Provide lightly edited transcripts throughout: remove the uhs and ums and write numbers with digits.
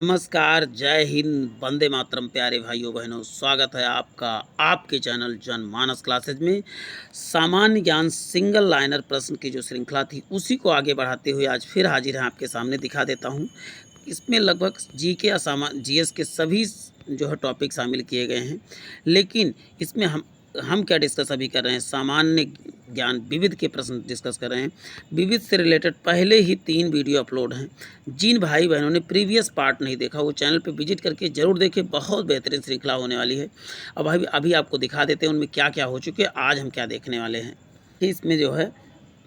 नमस्कार, जय हिंद, वंदे मातरम प्यारे भाइयों बहनों, स्वागत है आपका आपके चैनल जनमानस क्लासेज में। सामान्य ज्ञान सिंगल लाइनर प्रश्न की जो श्रृंखला थी उसी को आगे बढ़ाते हुए आज फिर हाजिर हैं आपके सामने। दिखा देता हूँ, इसमें लगभग जीके या जीएस के सभी जो है टॉपिक शामिल किए गए हैं, लेकिन इसमें हम क्या डिस्कस अभी कर रहे हैं, सामान्य ज्ञान विविध के प्रश्न डिस्कस कर रहे हैं। विविध से रिलेटेड पहले ही 3 वीडियो अपलोड हैं। जिन भाई बहनों ने प्रीवियस पार्ट नहीं देखा वो चैनल पे विजिट करके ज़रूर देखें, बहुत बेहतरीन श्रृंखला होने वाली है। अब अभी आपको दिखा देते हैं उनमें क्या क्या हो चुके हैं, आज हम क्या देखने वाले हैं। कि इसमें जो है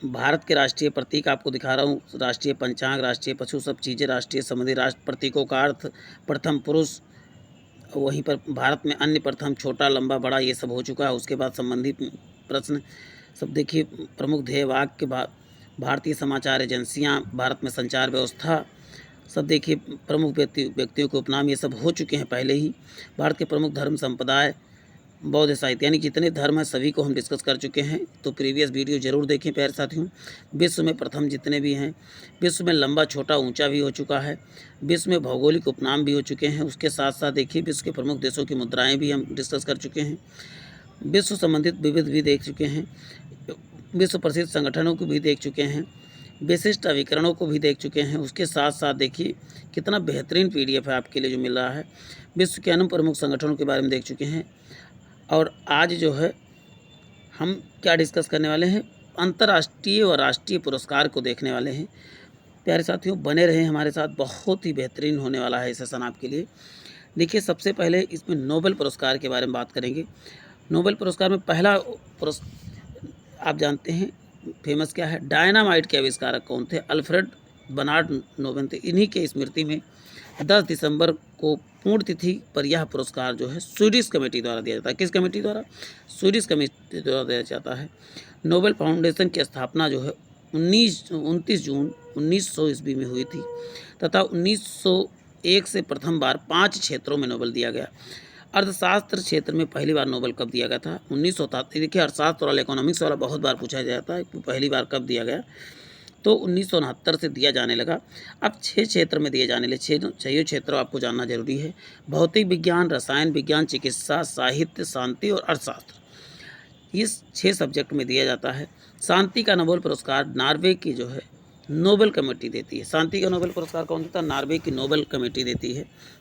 भारत के राष्ट्रीय प्रतीक आपको दिखा रहा हूँ, राष्ट्रीय पंचांग, राष्ट्रीय पशु, सब चीज़ें, राष्ट्रीय संबंधी राष्ट्र प्रतीकों का अर्थ, प्रथम पुरुष, वहीं पर भारत में अन्य प्रथम, छोटा, लंबा, बड़ा, ये सब हो चुका है। उसके बाद संबंधित प्रश्न सब देखिए। प्रमुख ध्येय वाक्य, भारतीय समाचार एजेंसियां, भारत में संचार व्यवस्था, सब देखिए। प्रमुख व्यक्तियों के उपनाम, ये सब हो चुके हैं पहले ही। भारत के प्रमुख धर्म संप्रदाय, बौद्ध साहित्य, यानी जितने धर्म हैं सभी को हम डिस्कस कर चुके हैं, तो प्रीवियस वीडियो जरूर देखें प्यारे साथियों। विश्व में प्रथम जितने भी हैं, विश्व में लंबा, छोटा, ऊंचा भी हो चुका है, विश्व में भौगोलिक उपनाम भी हो चुके हैं। उसके साथ साथ देखिए विश्व के प्रमुख देशों की मुद्राएं भी हम डिस्कस कर चुके हैं। विश्व संबंधित विविध भी देख चुके हैं, विश्व प्रसिद्ध संगठनों को भी देख चुके हैं, विशिष्ट अभिकरणों को भी देख चुके हैं। उसके साथ साथ देखिए कितना बेहतरीन पीडीएफ है आपके लिए जो मिल रहा है। विश्व के अन्य प्रमुख संगठनों के बारे में देख चुके हैं। और आज जो है हम क्या डिस्कस करने वाले हैं, अंतर्राष्ट्रीय और राष्ट्रीय पुरस्कार को देखने वाले हैं। प्यारे साथियों बने रहें हमारे साथ, बहुत ही बेहतरीन होने वाला है सेशन आपके लिए। देखिए सबसे पहले इसमें नोबेल पुरस्कार के बारे में बात करेंगे। नोबेल पुरस्कार में पहला आप जानते हैं फेमस क्या है, डायनामाइट के आविष्कारक कौन थे, अल्फ्रेड बर्नार्ड नोबेल थे। इन्हीं के स्मृति में 10 दिसंबर को पूर्ण तिथि पर यह पुरस्कार जो है स्वीडिश कमेटी द्वारा दिया जाता है। किस कमेटी द्वारा? स्वीडिश कमेटी द्वारा दिया जाता है। नोबेल फाउंडेशन की स्थापना जो है 29 जून 1900 ईस्वी में हुई थी तथा 1901 से प्रथम बार 5 क्षेत्रों में नोबेल दिया गया। अर्थशास्त्र क्षेत्र में पहली बार नोबेल कब दिया गया था? 1987। देखिए अर्थशास्त्र वाला, इकोनॉमिक्स वाला बहुत बार पूछा जाता है कि पहली बार कब दिया गया, तो 1969 से दिया जाने लगा। अब 6 क्षेत्र में दिए जाने लगे। 6 क्षेत्र आपको जानना जरूरी है, भौतिक विज्ञान, रसायन विज्ञान, चिकित्सा, साहित्य, शांति और अर्थशास्त्र। इस 6 सब्जेक्ट में दिया जाता है। शांति का नोबेल पुरस्कार नॉर्वे की जो है नोबेल कमेटी देती है। शांति का नोबेल पुरस्कार कौन देता है? नॉर्वे की नोबेल कमेटी देती है।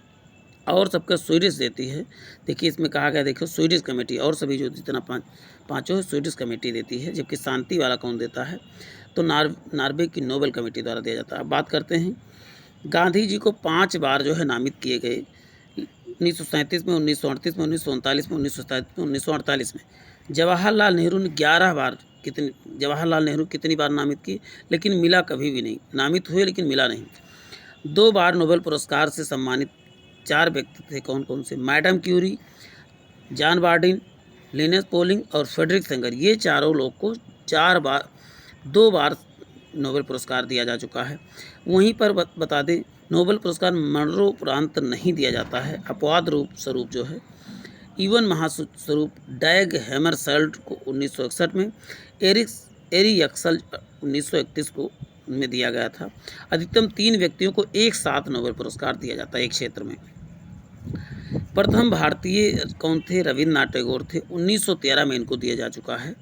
और सबका स्वीडिश देती है। देखिए इसमें कहा गया, देखो स्वीडिश कमेटी, और सभी जो जितना पाँचों है स्वीडिश कमेटी देती है। जबकि शांति वाला कौन देता है? तो नॉर्वे की नोबेल कमेटी द्वारा दिया जाता है। अब बात करते हैं, गांधी जी को 5 बार जो है नामित किए गए। 1937 में, 1938 में, 1939 में, 1947 में, 1948 में। जवाहरलाल नेहरू ने 11 बार जवाहरलाल नेहरू कितनी बार नामित की, लेकिन मिला कभी भी नहीं। नामित हुए लेकिन मिला नहीं। 2 बार नोबेल पुरस्कार से सम्मानित 4 व्यक्ति थे। कौन कौन से? Madam Curie, John Bardeen, Linus Pauling और फ्रेडरिक सेंगर। ये चारों लोग को 2 बार नोबेल पुरस्कार दिया जा चुका है। वहीं पर बता दें, नोबेल पुरस्कार मरणोपरांत नहीं दिया जाता है। अपवाद रूप स्वरूप जो है इवन महास्वरूप डैग हैमरशेल्ड को 1961 में, एरी यक्सल 1931 को में दिया गया था। अधिकतम 3 व्यक्तियों को एक साथ नोबेल पुरस्कार दिया जाता है एक क्षेत्र में। प्रथम भारतीय कौन थे? रविन्द्रनाथ टैगोर थे। 1913 में इनको दिया जा चुका है।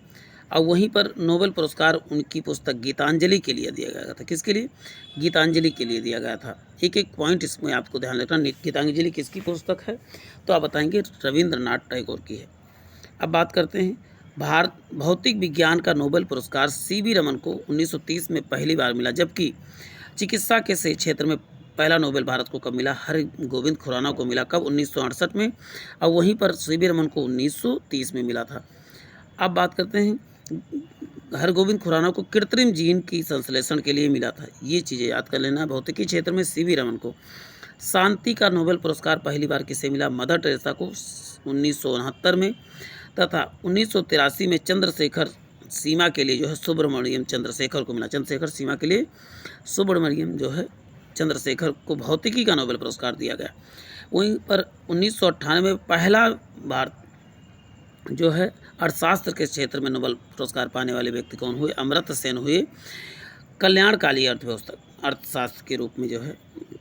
और वहीं पर नोबेल पुरस्कार उनकी पुस्तक गीतांजलि के लिए दिया गया था। किसके लिए? गीतांजलि के लिए दिया गया था। एक एक पॉइंट इसमें आपको ध्यान रखना। गीतांजलि किसकी पुस्तक है? तो आप बताएंगे रविन्द्रनाथ टैगोर की है। अब बात करते हैं, भारत भौतिक विज्ञान का नोबेल पुरस्कार सीवी रमन को 1930 में पहली बार मिला। जबकि चिकित्सा के से क्षेत्र में पहला नोबेल भारत को कब मिला? हरगोविंद खुराना को मिला। कब? 1968 में। और वहीं पर सीवी रमन को 1930 में मिला था। अब बात करते हैं, हरगोविंद खुराना को कृत्रिम जीन की संश्लेषण के लिए मिला था। ये चीज़ें याद कर लेना। भौतिकी क्षेत्र में सीवी रमन को। शांति का नोबेल पुरस्कार पहली बार किसे मिला? मदर टेरेसा को 1969 में। तथा 1983 में चंद्रशेखर सीमा के लिए जो है सुब्रमण्यम चंद्रशेखर को मिला। चंद्रशेखर सीमा के लिए सुब्रमण्यम जो है चंद्रशेखर को भौतिकी का नोबेल पुरस्कार दिया गया। वहीं पर 1998 में पहला बार जो है अर्थशास्त्र के क्षेत्र में नोबेल पुरस्कार पाने वाले व्यक्ति कौन हुए? अमर्त्य सेन हुए। कल्याणकारी अर्थशास्त्र के रूप में जो है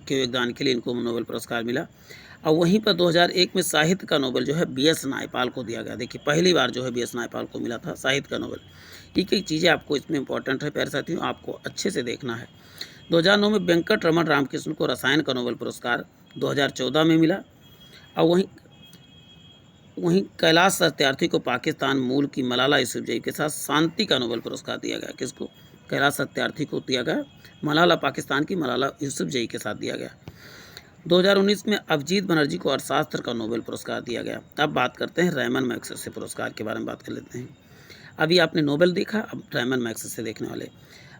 के योगदान के लिए इनको नोबेल पुरस्कार मिला। और वहीं पर 2001 में साहित्य का नोबेल जो है BS नायपाल को दिया गया। देखिए पहली बार जो है BS नायपाल को मिला था साहित्य का नोबेल। एक एक चीज़ें आपको इसमें इंपॉर्टेंट है प्यारे साथियों, आपको अच्छे से देखना है। 2009 में वेंकट रमन रामकृष्ण को रसायन का नोबेल पुरस्कार 2014 में मिला। और वहीं कैलाश सत्यार्थी को पाकिस्तान मूल की मलाला यूसुफजई के साथ शांति का नोबेल पुरस्कार दिया गया। किसको? कैलाश सत्यार्थी को दिया गया। मलाला पाकिस्तान की मलाला यूसुफजई के साथ दिया गया। 2019 में अभिजीत बनर्जी को अर्थशास्त्र का नोबेल पुरस्कार दिया गया। अब बात करते हैं रैमन मैग्सेसे पुरस्कार के बारे में बात कर लेते हैं। अभी आपने नोबेल देखा, अब रैमन मैग्सेसे देखने वाले।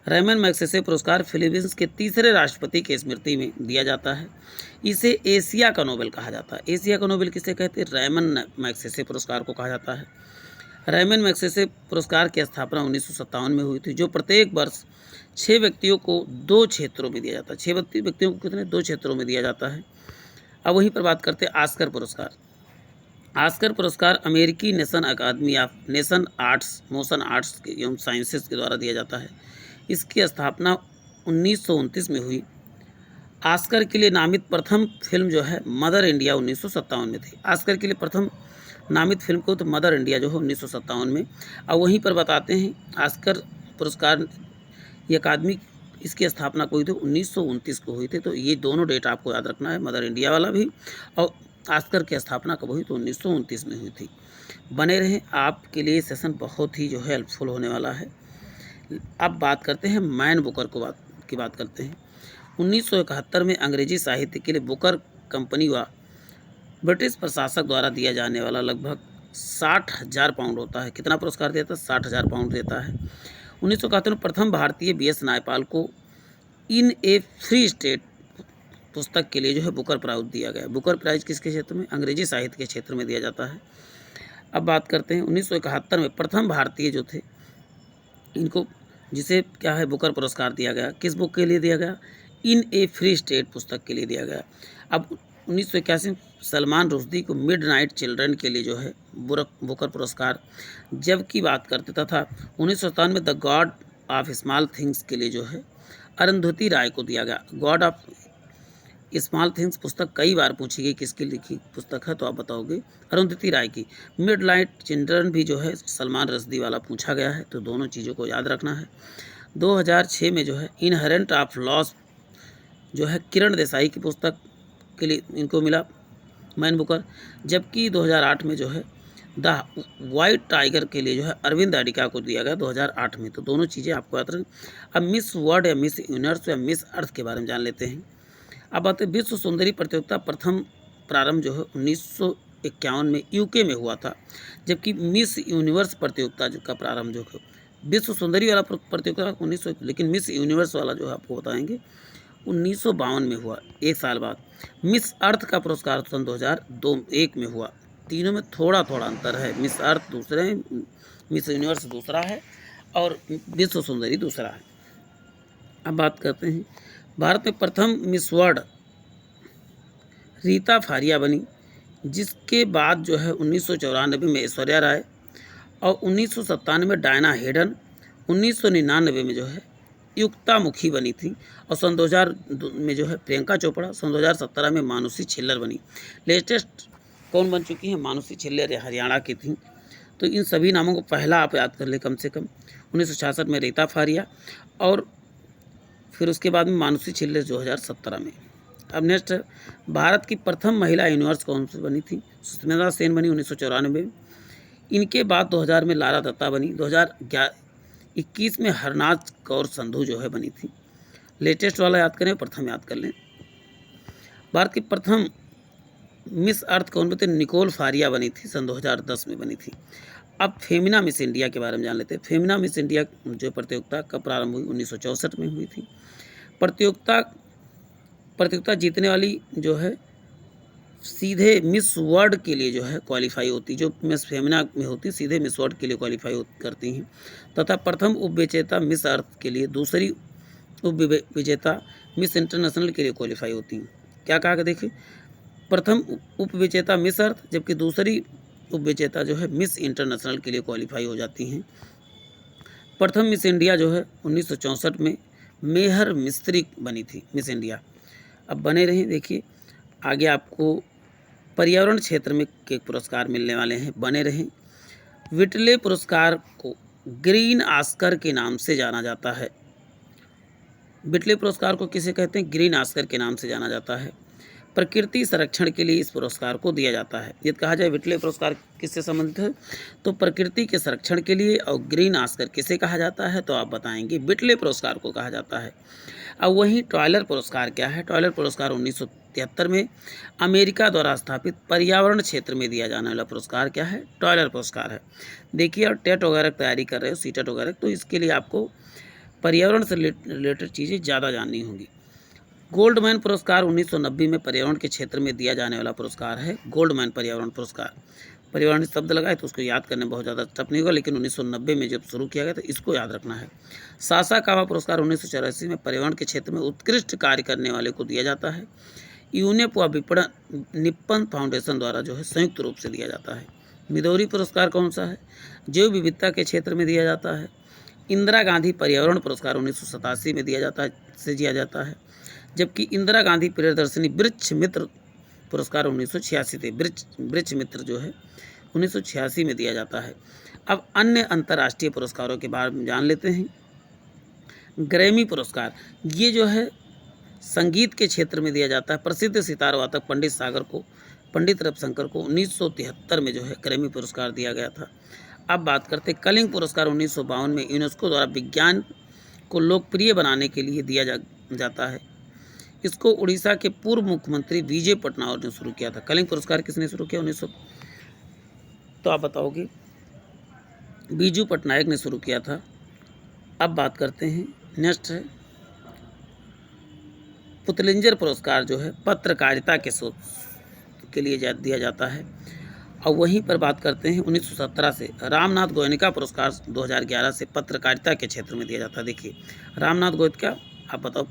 रैमन मैग्सेसे पुरस्कार फिलीपींस के तीसरे राष्ट्रपति की स्मृति में दिया जाता है। इसे एशिया का नोबेल कहा जाता है। एशिया का नोबेल किसे कहते हैं? रैमन मैग्सेसे पुरस्कार को कहा जाता है। रैमन मैग्सेसे पुरस्कार की स्थापना 1957 में हुई थी, जो प्रत्येक वर्ष 6 व्यक्तियों को 2 क्षेत्रों में दिया जाता है। 6 व्यक्तियों को कितने? 2 क्षेत्रों में दिया जाता है। अब वहीं पर बात करते हैं ऑस्कर पुरस्कार। ऑस्कर पुरस्कार अमेरिकी national academy of motion arts एवं साइंसेस के द्वारा दिया जाता है। इसकी स्थापना 1929 में हुई। ऑस्कर के लिए नामित प्रथम फिल्म जो है मदर इंडिया 1957 में थी। ऑस्कर के लिए प्रथम नामित फिल्म को तो मदर इंडिया जो है 1957 में। और वहीं पर बताते हैं ऑस्कर पुरस्कार ये अकादमी इसकी स्थापना हुई थी 1929 को हुई थी। तो ये दोनों डेट आपको याद रखना है, मदर इंडिया वाला भी और ऑस्कर की स्थापना कब हुई तो 1929 में हुई थी। बने रहें, आपके लिए सेशन बहुत ही जो है हेल्पफुल होने वाला है। अब बात करते हैं मैन बुकर की बात करते हैं। 1971 में अंग्रेजी साहित्य के लिए बुकर कंपनी व ब्रिटिश प्रशासक द्वारा दिया जाने वाला लगभग 60,000 पाउंड होता है। कितना पुरस्कार देता है? 60,000 पाउंड देता है। 1971 में प्रथम भारतीय BS नायपाल को इन ए फ्री स्टेट पुस्तक के लिए जो है बुकर प्राइज दिया गया। बुकर प्राइज किसके क्षेत्र में? अंग्रेजी साहित्य के क्षेत्र में दिया जाता है। अब बात करते हैं 1971 में प्रथम भारतीय जो थे इनको जिसे क्या है बुकर पुरस्कार दिया गया। किस बुक के लिए दिया गया? इन ए फ्री स्टेट पुस्तक के लिए दिया गया। अब 1981 में सलमान रुश्दी को मिडनाइट चिल्ड्रन के लिए जो है बुकर पुरस्कार, जबकि बात करते तथा 1997 में the God of small things के लिए जो है अरुंधति राय को दिया गया। गॉड ऑफ स्मॉल थिंग्स पुस्तक कई बार पूछी गई, किसकी लिखी पुस्तक है तो आप बताओगे? अरुंधति राय की। मिडनाइट चिल्ड्रन भी जो है सलमान रुश्दी वाला पूछा गया है, तो दोनों चीज़ों को याद रखना है। 2006 में जो है इनहेरेंट ऑफ लॉस जो है किरण देसाई की पुस्तक के लिए इनको मिला मैन बुकर, जबकि 2008 में जो है द वाइट टाइगर के लिए जो है अरविंद अडिगा को दिया गया 2008 में। तो दोनों चीज़ें आपको याद रखें। अब मिस वर्ल्ड या मिस यूनिवर्स या मिस अर्थ के बारे में जान लेते हैं। अब बात है विश्व सुंदरी प्रतियोगिता प्रथम प्रारंभ जो है 1951 में यूके में हुआ था, जबकि मिस यूनिवर्स प्रतियोगिता का प्रारंभ जो है विश्व सुंदरी वाला प्रतियोगिता 1900, लेकिन मिस यूनिवर्स वाला जो है आपको बताएंगे 1952 में हुआ, एक साल बाद। मिस अर्थ का पुरस्कार सन 2001 में हुआ। तीनों में थोड़ा थोड़ा अंतर है। मिस अर्थ दूसरे हैं, मिस यूनिवर्स दूसरा है और विश्व सुंदरी दूसरा है। अब बात करते हैं भारत में प्रथम मिस वर्ल्ड रीता फारिया बनी, जिसके बाद जो है 1994 में ऐश्वर्या राय और 1997 में डायना हेडन, 1999 में जो है युक्ता मुखी बनी थी और सन 2000 में जो है प्रियंका चोपड़ा, सन 2017 में मानुषी छिल्लर बनी। लेटेस्ट कौन बन चुकी हैं? मानुषी छिल्लर हरियाणा की थी। तो इन सभी नामों को पहला आप याद कर ले कम से कम। 1966 में रीता फारिया और फिर उसके बाद में मानुषी छिल्लर 2017 में। अब नेक्स्ट भारत की प्रथम महिला यूनिवर्स कौन सी बनी थी? सुष्मिता सेन बनी 1994 में। इनके बाद 2000 में लारा दत्ता बनी। 2021 में हरनाज कौर संधू जो है बनी थी। लेटेस्ट वाला याद करें, प्रथम याद कर लें। भारत की प्रथम मिस अर्थ कौन बनी थी? निकोल फारिया बनी थी, सन 2010 में बनी थी। अब फेमिना मिस इंडिया के बारे में जान लेते हैं। फेमिना मिस इंडिया जो प्रतियोगिता कब प्रारंभ हुई? 1964 में हुई थी। प्रतियोगिता जीतने वाली जो है सीधे मिस वर्ल्ड के लिए जो है क्वालिफाई होती, जो मिस फेमिना में होती सीधे मिस वर्ल्ड के लिए क्वालिफाई करती हैं, तथा प्रथम उपविजेता मिस अर्थ के लिए दूसरी उपविजेता मिस इंटरनेशनल के लिए क्वालिफाई होती हैं। क्या कहा देखिए, प्रथम उपविजेता मिस अर्थ, जबकि दूसरी उपविजेता जो है मिस इंटरनेशनल के लिए क्वालिफाई हो जाती हैं। प्रथम मिस इंडिया जो है 1964 में मेहर मिस्त्री बनी थी मिस इंडिया। अब बने रहें, देखिए आगे आपको पर्यावरण क्षेत्र में के पुरस्कार मिलने वाले हैं, बने रहें। विटले पुरस्कार को ग्रीन ऑस्कर के नाम से जाना जाता है। विटले पुरस्कार को किसे कहते हैं? ग्रीन ऑस्कर के नाम से जाना जाता है। प्रकृति संरक्षण के लिए इस पुरस्कार को दिया जाता है। यदि कहा जाए विटले पुरस्कार किससे संबंधित है, तो प्रकृति के संरक्षण के लिए। और ग्रीन ऑस्कर किसे कहा जाता है, तो आप बताएंगे विटले पुरस्कार को कहा जाता है। अब वहीं टॉयलर पुरस्कार क्या है? टॉयलर पुरस्कार 1973 में अमेरिका द्वारा स्थापित पर्यावरण क्षेत्र में दिया जाने वाला पुरस्कार क्या है? टॉयलर पुरस्कार है। देखिए, और टेट वगैरह तैयारी कर रहे हो, सीटेट वगैरह, तो इसके लिए आपको पर्यावरण से रिलेटेड चीज़ें ज़्यादा जाननी होंगी। गोल्डमैन पुरस्कार 1990 में पर्यावरण के क्षेत्र में दिया जाने वाला पुरस्कार है। गोल्डमैन पर्यावरण पुरस्कार, पर्यावरण शब्द लगाए तो उसको याद करने में बहुत ज़्यादा टफ नहीं होगा, लेकिन 1990 में जब शुरू किया गया तो इसको याद रखना है। सासाकावा पुरस्कार 1984 में पर्यावरण के क्षेत्र में उत्कृष्ट कार्य करने वाले को दिया जाता है। यूनेप व विपणन निप्पन फाउंडेशन द्वारा जो है संयुक्त रूप से दिया जाता है। मिदोरी पुरस्कार कौन सा है? जैव विविधता के क्षेत्र में दिया जाता है। इंदिरा गांधी पर्यावरण पुरस्कार 1987 में दिया जाता है, जबकि इंदिरा गांधी प्रियदर्शनी वृक्ष मित्र पुरस्कार 1986 थे। वृक्ष मित्र जो है 1986 में दिया जाता है। अब अन्य अंतर्राष्ट्रीय पुरस्कारों के बारे में जान लेते हैं। ग्रैमी पुरस्कार, ये जो है संगीत के क्षेत्र में दिया जाता है। प्रसिद्ध सितार वादक पंडित रविशंकर को 1973 में जो है ग्रैमी पुरस्कार दिया गया था। अब बात करते हैं कलिंग पुरस्कार 1952 में यूनेस्को द्वारा विज्ञान को लोकप्रिय बनाने के लिए दिया जाता है। इसको उड़ीसा के पूर्व मुख्यमंत्री विजय पटनायक ने शुरू किया था। कलिंग पुरस्कार किसने शुरू किया? 1900, तो आप बताओगे बीजू पटनायक ने शुरू किया था। अब बात करते हैं, नेक्स्ट है पुतलिंजर पुरस्कार जो है पत्रकारिता के लिए दिया जाता है। और वहीं पर बात करते हैं 1917 से रामनाथ गोयनका पुरस्कार 2011 से पत्रकारिता के क्षेत्र में दिया जाता है। देखिए रामनाथ गोयनका, आप बताओ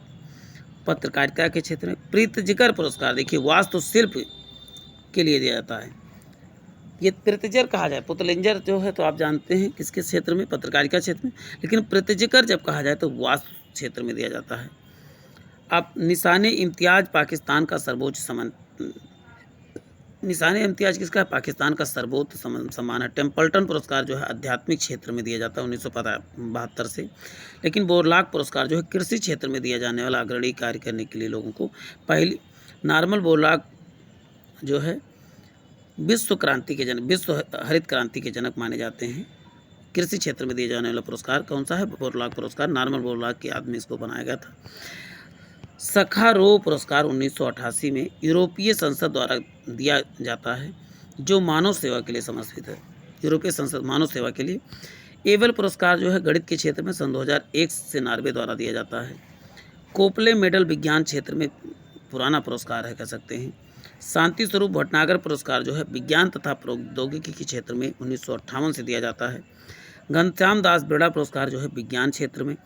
पत्रकारिता के क्षेत्र में। प्रीतजिकर पुरस्कार देखिए वास्तुशिल्प के लिए दिया जाता है। ये प्रीतजिकर कहा जाए, पुतलिंजर जो है तो आप जानते हैं किसके क्षेत्र में? पत्रकारिता क्षेत्र में, लेकिन प्रीतजिकर जब कहा जाए तो वास्तु क्षेत्र में दिया जाता है। अब निशाने इम्तियाज पाकिस्तान का सर्वोच्च सम्मान, निशाने इम्तियाज किसका है? पाकिस्तान का सर्वोच्च सम्मान है। टेम्पल्टन पुरस्कार जो है आध्यात्मिक क्षेत्र में दिया जाता है 1972 से, लेकिन बोरलाग पुरस्कार जो है कृषि क्षेत्र में दिया जाने वाला अग्रणी कार्य करने के लिए लोगों को। पहली नॉर्मल बोरलाग जो है विश्व हरित क्रांति के जनक माने जाते हैं। कृषि क्षेत्र में दिया जाने वाला पुरस्कार कौन सा है? बोरलाग पुरस्कार। नॉर्मल बोरलाग के आदमी इसको बनाया गया था। सखारोव पुरस्कार 1988 में यूरोपीय संसद द्वारा दिया जाता है, जो मानव सेवा के लिए समर्पित है। यूरोपीय संसद मानव सेवा के लिए। एबल पुरस्कार जो है गणित के क्षेत्र में सन 2001 से नॉर्वे द्वारा दिया जाता है। कोपले मेडल विज्ञान क्षेत्र में पुराना पुरस्कार है, कह सकते हैं। शांति स्वरूप भटनागर पुरस्कार जो है विज्ञान तथा प्रौद्योगिकी के क्षेत्र में 1958 से दिया जाता है। घनश्याम दास बेड़ा पुरस्कार जो है विज्ञान क्षेत्र में।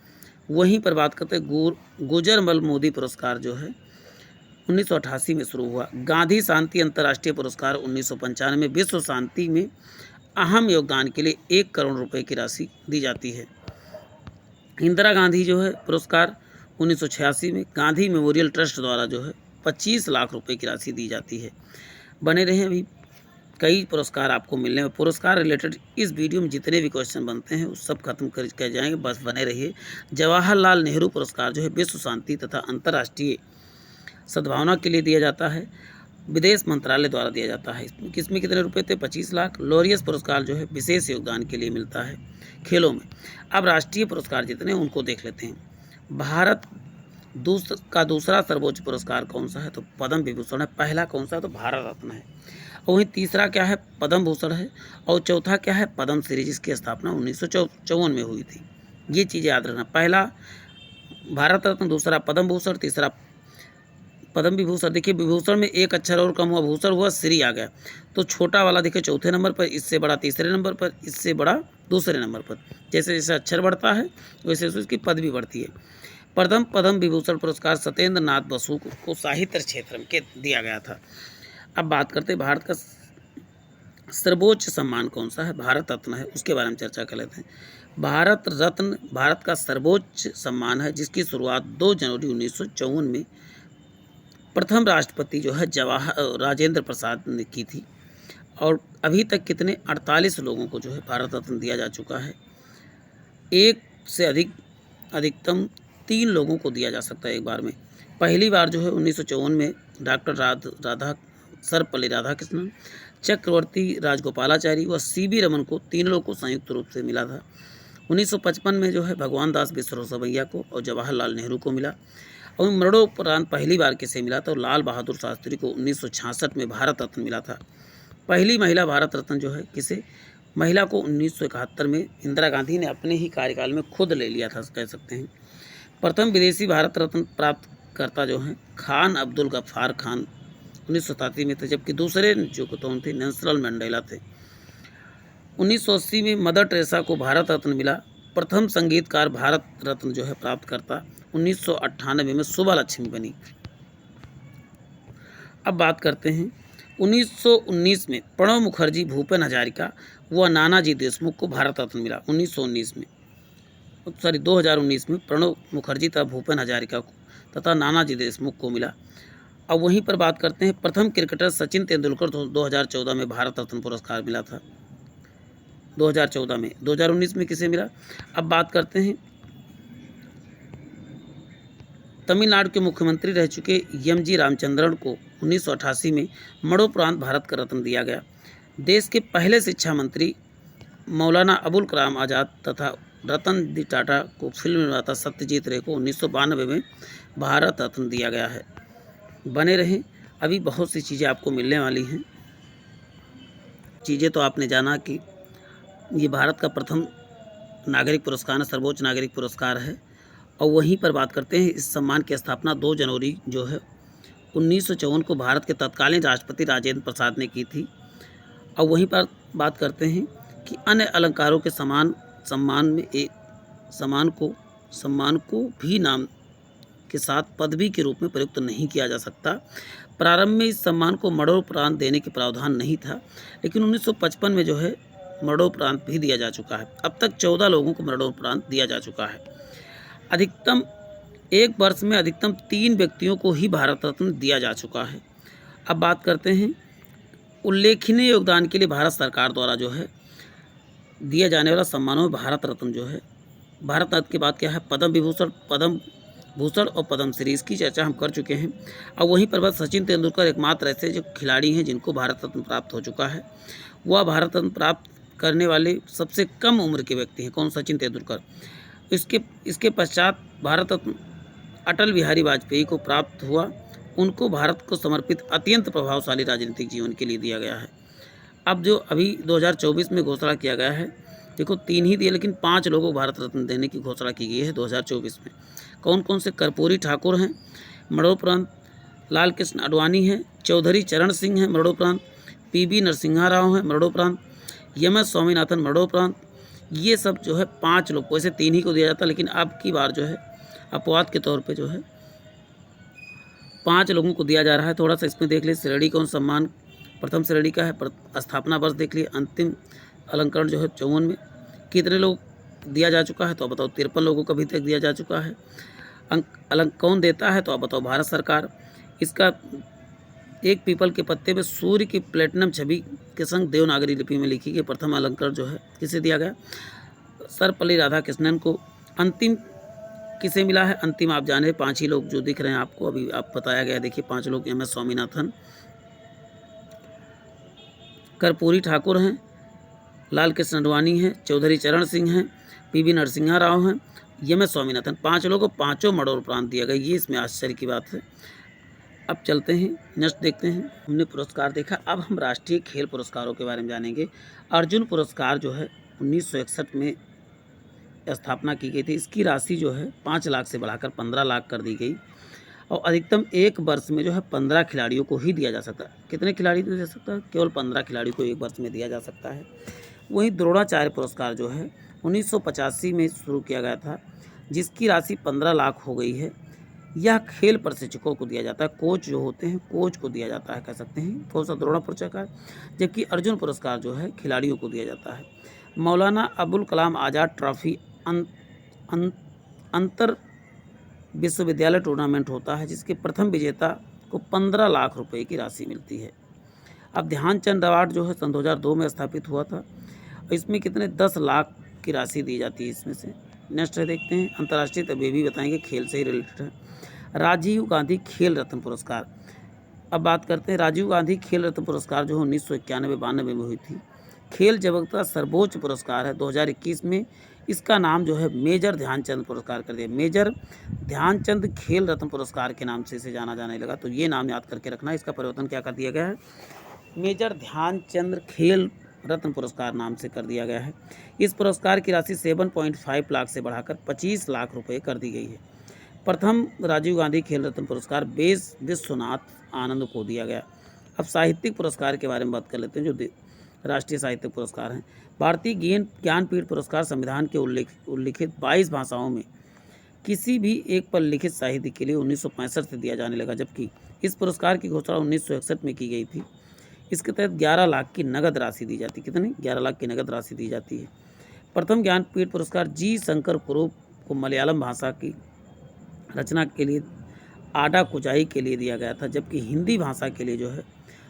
वहीं पर बात करते हैं गुजरमल मोदी पुरस्कार जो है 1988 में शुरू हुआ। गांधी शांति अंतर्राष्ट्रीय पुरस्कार 1995 में विश्व शांति में अहम योगदान के लिए 1 करोड़ रुपए की राशि दी जाती है। इंदिरा गांधी जो है पुरस्कार 1986 में गांधी मेमोरियल ट्रस्ट द्वारा जो है 25 लाख रुपए की राशि दी जाती है। बने रहें, अभी कई पुरस्कार आपको मिलने में। पुरस्कार रिलेटेड इस वीडियो में जितने भी क्वेश्चन बनते हैं उस सब खत्म कर जाएंगे, बस बने रहिए। जवाहरलाल नेहरू पुरस्कार जो है विश्व शांति तथा अंतर्राष्ट्रीय सद्भावना के लिए दिया जाता है, विदेश मंत्रालय द्वारा दिया जाता है। किसमें कितने रुपए थे? 25 लाख। लॉरियस पुरस्कार जो है विशेष योगदान के लिए मिलता है खेलों में। अब राष्ट्रीय पुरस्कार जितने हैं उनको देख लेते हैं। भारत का दूसरा सर्वोच्च पुरस्कार कौन सा है? तो पद्म विभूषण है। पहला कौन सा है? तो भारत रत्न है। और वहीं तीसरा क्या है? पद्म भूषण है। और चौथा क्या है? पद्म श्री, जिसकी स्थापना 1954 में हुई थी। ये चीज़ें याद रखना। पहला भारत रत्न, दूसरा पद्म भूषण, तीसरा पद्म विभूषण। देखिए विभूषण में एक अक्षर और कम हुआ, भूषण हुआ, श्री आ गया। तो छोटा वाला देखिए चौथे नंबर पर, इससे बड़ा तीसरे नंबर पर, इससे बड़ा दूसरे नंबर पर। जैसे जैसे अक्षर बढ़ता है वैसे वैसे उसकी पद भी बढ़ती है। प्रथम पद्म विभूषण पुरस्कार सत्येंद्र नाथ बसु को साहित्य क्षेत्र के दिया गया था। अब बात करते हैं भारत का सर्वोच्च सम्मान कौन सा है? भारत रत्न है, उसके बारे में चर्चा कर लेते हैं। भारत रत्न भारत का सर्वोच्च सम्मान है, जिसकी शुरुआत 2 जनवरी 1954 में प्रथम राष्ट्रपति जो है राजेंद्र प्रसाद ने की थी। और अभी तक कितने 48 लोगों को जो है भारत रत्न दिया जा चुका है। एक से अधिकतम 3 लोगों को दिया जा सकता है एक बार में। पहली बार जो है 1954 में डॉक्टर सर्वपल्ली राधाकृष्णन, चक्रवर्ती राजगोपालाचारी व सीवी रमन को, 3 लोगों को संयुक्त रूप से मिला था। 1955 में जो है भगवान दास विश्वसरैया को और जवाहरलाल नेहरू को मिला। और मरणोपरांत पहली बार किसे मिला था? लाल बहादुर शास्त्री को 1966 में भारत रत्न मिला था। पहली महिला भारत रत्न जो है किसे? महिला को 1971 में इंदिरा गांधी ने अपने ही कार्यकाल में खुद ले लिया था, कह सकते हैं। प्रथम विदेशी भारत रत्न प्राप्त करता जो है खान अब्दुल गफ्फार खान 1987 में थे, जबकि दूसरे जो कौन थे? नेल्सन मंडेला थे। 1980 में मदर टेरेसा को भारत रत्न मिला। प्रथम संगीतकार भारत रत्न जो है प्राप्त करता 1998 में सुबा लक्ष्मी बनी। अब बात करते हैं 1919 में प्रणब मुखर्जी, भूपेन हजारिका व नानाजी देशमुख को भारत रत्न मिला। 2019 में प्रणब मुखर्जी तथा भूपेन हजारिका को तथा नानाजी देशमुख को मिला। अब वहीं पर बात करते हैं प्रथम क्रिकेटर सचिन तेंदुलकर 2014 में भारत रत्न पुरस्कार मिला था। 2014 में 2019 में किसे मिला? अब बात करते हैं तमिलनाडु के मुख्यमंत्री रह चुके एम.जी. रामचंद्रन को 1988 में मरणोपरांत भारत का रत्न दिया गया। देश के पहले शिक्षा मंत्री मौलाना अबुल कलाम आज़ाद तथा रतन दी टाटा को फिल्म निर्माता सत्यजीत रे को 1992 में भारत रत्न दिया गया है। बने रहें, अभी बहुत सी चीज़ें आपको मिलने वाली हैं। चीज़ें तो आपने जाना कि ये भारत का प्रथम नागरिक पुरस्कार है, सर्वोच्च नागरिक पुरस्कार है। और वहीं पर बात करते हैं इस सम्मान की स्थापना 2 जनवरी जो है 1954 को भारत के तत्कालीन राष्ट्रपति राजेंद्र प्रसाद ने की थी। और वहीं पर बात करते हैं कि अन्य अलंकारों के सम्मान को भी नाम के साथ पदवी के रूप में प्रयुक्त नहीं किया जा सकता। प्रारंभ में इस सम्मान को मरणोपरांत देने के प्रावधान नहीं था, लेकिन 1955 में जो है मरणोपरांत भी दिया जा चुका है। अब तक 14 लोगों को मरणोपरांत दिया जा चुका है। अधिकतम एक वर्ष में अधिकतम 3 व्यक्तियों को ही भारत रत्न दिया जा चुका है। अब बात करते हैं उल्लेखनीय योगदान के लिए भारत सरकार द्वारा जो है दिया जाने वाला सम्मानों में भारत रत्न जो है, भारत रत्न के बाद क्या है? पद्म भूषण और पद्मश्री, इसकी चर्चा हम कर चुके हैं। और वहीं पर बस सचिन तेंदुलकर एकमात्र ऐसे जो खिलाड़ी हैं जिनको भारत रत्न प्राप्त हो चुका है। वह भारत रत्न प्राप्त करने वाले सबसे कम उम्र के व्यक्ति हैं। कौन? सचिन तेंदुलकर। इसके पश्चात भारत रत्न अटल बिहारी वाजपेयी को प्राप्त हुआ। उनको भारत को समर्पित अत्यंत प्रभावशाली राजनीतिक जीवन के लिए दिया गया है। अब जो अभी 2024 में घोषणा किया गया है, देखो 3 ही दिए, लेकिन 5 लोगों को भारत रत्न देने की घोषणा की गई है 2024 में। कौन कौन से? कर्पूरी ठाकुर हैं मरणोपरांत, लाल कृष्ण आडवाणी हैं, चौधरी चरण सिंह हैं मरणोपरांत, पी.वी. नरसिम्हा राव हैं मरणोपरांत, एम.एस. स्वामीनाथन मरणोपरांत। ये सब जो है 5 लोग, वैसे 3 ही को दिया जाता, लेकिन अब की बार जो है अपवाद के तौर पे जो है 5 लोगों को दिया जा रहा है। थोड़ा सा इसमें देख लीजिए श्रेणी कौन सम्मान प्रथम श्रेणी का है। स्थापना वर्ष देख लिए। अंतिम अलंकरण जो है 54 में। कितने लोग दिया जा चुका है? तो आप बताओ। 53 लोगों को अभी तक दिया जा चुका है। अलंक कौन देता है? तो आप बताओ। भारत सरकार। इसका एक पीपल के पत्ते पे सूर्य की प्लेटिनम छवि के संग देवनागरी लिपि में लिखी गई प्रथम अलंकरण जो है किसे दिया गया? सर्वपल्ली राधाकृष्णन को। अंतिम किसे मिला है? अंतिम आप जाने 5 ही लोग जो दिख रहे हैं आपको, अभी आप बताया गया। देखिए 5 लोग एम.एस. स्वामीनाथन, कर्पूरी ठाकुर हैं, लाल कृष्ण आडवाणी हैं, चौधरी चरण सिंह हैं, पी.वी. नरसिम्हा राव हैं, एम.एस. स्वामीनाथन। 5 लोगों को 5 मरणोपरांत दिया गया। ये इसमें आश्चर्य की बात है। अब चलते हैं, नेक्स्ट देखते हैं। हमने पुरस्कार देखा, अब हम राष्ट्रीय खेल पुरस्कारों के बारे में जानेंगे। अर्जुन पुरस्कार जो है 1961 में स्थापना की गई थी। इसकी राशि जो है 5 लाख से बढ़ाकर 15 लाख कर दी गई। और अधिकतम एक वर्ष में जो है 15 खिलाड़ियों को ही दिया जा सकता है। कितने खिलाड़ी को दिया जा सकता है? केवल 15 खिलाड़ियों को एक वर्ष में दिया जा सकता है। वहीं द्रोणाचार्य पुरस्कार जो है 1985 में शुरू किया गया था, जिसकी राशि 15 लाख हो गई है। यह खेल प्रशिक्षकों को दिया जाता है, कोच जो होते हैं कोच को दिया जाता है, कह सकते हैं। कौन सा? द्रोण पुरस्कार। जबकि अर्जुन पुरस्कार जो है खिलाड़ियों को दिया जाता है। मौलाना अबुल कलाम आज़ाद ट्रॉफी अंतर विश्वविद्यालय टूर्नामेंट होता है, जिसके प्रथम विजेता को 15 लाख रुपए की राशि मिलती है। अब ध्यानचंद अवार्ड जो है सन 2002 में स्थापित हुआ था। इसमें कितने? 10 लाख की राशि दी जाती है इसमें से। नेक्स्ट है, देखते हैं अंतर्राष्ट्रीय, तब ये भी बताएंगे, खेल से ही रिलेटेड है। राजीव गांधी खेल रत्न पुरस्कार। अब बात करते हैं राजीव गांधी खेल रत्न पुरस्कार जो 1991-92 में हुई थी। खेल जगत का सर्वोच्च पुरस्कार है। 2021 में इसका नाम जो है मेजर ध्यानचंद पुरस्कार कर दिया। मेजर ध्यानचंद खेल रत्न पुरस्कार के नाम से इसे जाना जाने लगा, तो ये नाम याद करके रखना है। इसका परिवर्तन क्या कर दिया गया है? मेजर ध्यानचंद खेल रत्न पुरस्कार नाम से कर दिया गया है। इस पुरस्कार की राशि 7.5 लाख से बढ़ाकर 25 लाख रुपए कर दी गई है। प्रथम राजीव गांधी खेल रत्न पुरस्कार बेस विश्वनाथ आनंद को दिया गया। अब साहित्यिक पुरस्कार के बारे में बात कर लेते हैं, जो राष्ट्रीय साहित्यिक पुरस्कार हैं। भारतीय ज्ञानपीठ पुरस्कार संविधान के उल्लिखित 22 भाषाओं में किसी भी एक पर लिखित साहित्य के लिए 1965 से दिया जाने लगा, जबकि इस पुरस्कार की घोषणा 1961 में की गई थी। इसके तहत 11 लाख की नगद राशि दी जाती है। कितनी? 11 लाख की नगद राशि दी जाती है। प्रथम ज्ञानपीठ पुरस्कार जी शंकर कुरूप को मलयालम भाषा की रचना के लिए आडा कुचाई के लिए दिया गया था, जबकि हिंदी भाषा के लिए जो है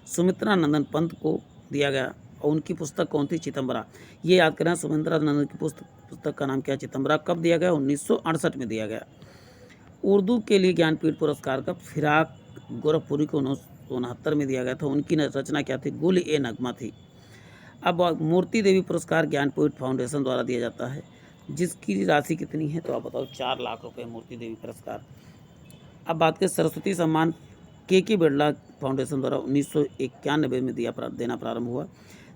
सुमित्रा नंदन पंत को दिया गया। और उनकी पुस्तक कौन थी? चिदंबरा। ये याद करना, सुमित्रा नंदन की पुस्तक का नाम क्या है? चिदंबरा। कब दिया गया? 1968 में दिया गया। उर्दू के लिए ज्ञानपीठ पुरस्कार का फिराक गोरखपुरी को 1969 में दिया गया था। उनकी रचना क्या थी? गुल ए नगमा थी। अब मूर्ति देवी पुरस्कार ज्ञानपीठ फाउंडेशन द्वारा दिया जाता है, जिसकी राशि कितनी है? तो आप बताओ। 4 लाख रुपए मूर्ति देवी पुरस्कार। अब बात करें सरस्वती सम्मान, के बिरला फाउंडेशन द्वारा 1991 में देना प्रारंभ हुआ,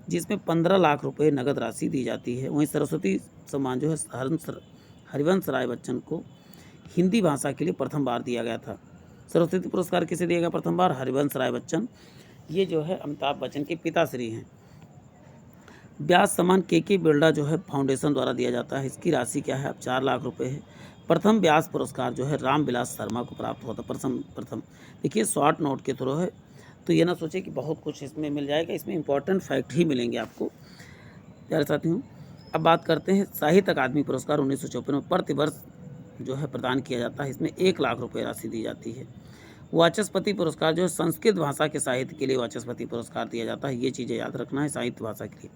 जिसमें 15 लाख रुपए नगद राशि दी जाती है। वहीं सरस्वती सम्मान जो है हरिवंश राय बच्चन को हिंदी भाषा के लिए प्रथम बार दिया गया था। सरस्वती पुरस्कार किसे दिया गया प्रथम बार? हरिवंश राय बच्चन। ये जो है अमिताभ बच्चन के पिताश्री हैं। व्यास सम्मान के बिरला जो है फाउंडेशन द्वारा दिया जाता है। इसकी राशि क्या है? अब 4 लाख रुपए है। प्रथम व्यास पुरस्कार जो है रामविलास शर्मा को प्राप्त हुआ था। प्रथम देखिए शॉर्ट नोट के थ्रू है, तो ये ना सोचे कि बहुत कुछ इसमें मिल जाएगा, इसमें इंपॉर्टेंट फैक्ट ही मिलेंगे आपको प्यारे साथियों। अब बात करते हैं साहित्य अकादमी पुरस्कार 1954 में प्रतिवर्ष जो है प्रदान किया जाता है। इसमें 1 लाख रुपए राशि दी जाती है। वाचस्पति पुरस्कार जो है संस्कृत भाषा के साहित्य के लिए वाचस्पति पुरस्कार दिया जाता है। ये चीज़ें याद रखना है साहित्य भाषा के लिए।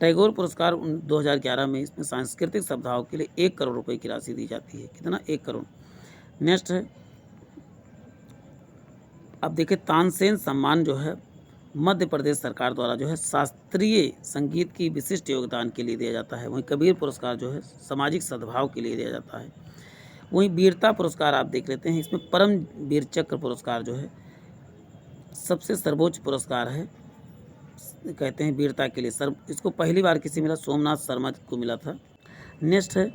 टैगोर पुरस्कार 2011 में इसमें सांस्कृतिक सद्भाव के लिए 1 करोड़ रुपए की राशि दी जाती है। कितना? 1 करोड़। नेक्स्ट है, अब देखिए तानसेन सम्मान जो है मध्य प्रदेश सरकार द्वारा जो है शास्त्रीय संगीत की विशिष्ट योगदान के लिए दिया जाता है। वहीं कबीर पुरस्कार जो है सामाजिक सद्भाव के लिए दिया जाता है। वहीं वीरता पुरस्कार आप देख लेते हैं, इसमें परम वीर चक्र पुरस्कार जो है सबसे सर्वोच्च पुरस्कार है, कहते हैं वीरता के लिए। इसको पहली बार किसी मिला? सोमनाथ शर्मा को मिला था। नेक्स्ट है,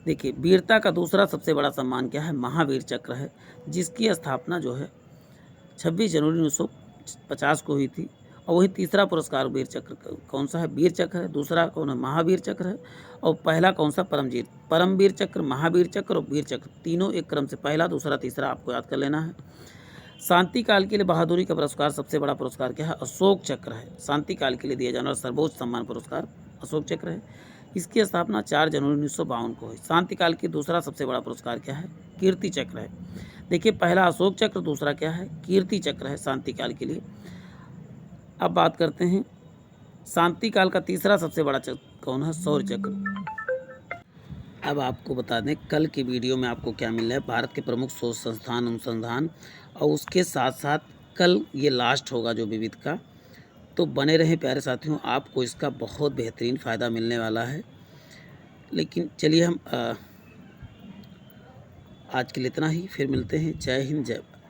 देखिए वीरता का दूसरा सबसे बड़ा सम्मान क्या है? महावीर चक्र है, जिसकी स्थापना जो है 26 जनवरी 1950 को हुई थी। और वही तीसरा पुरस्कार वीर चक्र कौन सा है? वीर चक्र है। दूसरा कौन है? महावीर चक्र है। और पहला कौन सा? परमवीर चक्र, महावीर चक्र और वीर चक्र, तीनों एक क्रम से पहला दूसरा तीसरा आपको याद कर लेना है। शांति काल के लिए बहादुरी का पुरस्कार सबसे बड़ा पुरस्कार क्या है? अशोक चक्र है। शांति काल के लिए दिया जाने वाला सर्वोच्च सम्मान पुरस्कार अशोक चक्र है। इसकी स्थापना 4 जनवरी 1952 को हुई। शांति काल की दूसरा सबसे बड़ा पुरस्कार क्या है? कीर्ति चक्र है। देखिए पहला अशोक चक्र, दूसरा क्या है? कीर्ति चक्र है शांति काल के लिए। अब बात करते हैं शांति काल का तीसरा सबसे बड़ा चक्र कौन है? शौर्य चक्र। अब आपको बता दें कल की वीडियो में आपको क्या मिल रहा है, भारत के प्रमुख शोध संस्थान अनुसंधान, और उसके साथ साथ कल ये लास्ट होगा जो विविध का। तो बने रहें प्यारे साथियों, आपको इसका बहुत बेहतरीन फ़ायदा मिलने वाला है। लेकिन चलिए हम आज के लिए इतना ही, फिर मिलते हैं। जय हिंद, जय भारत।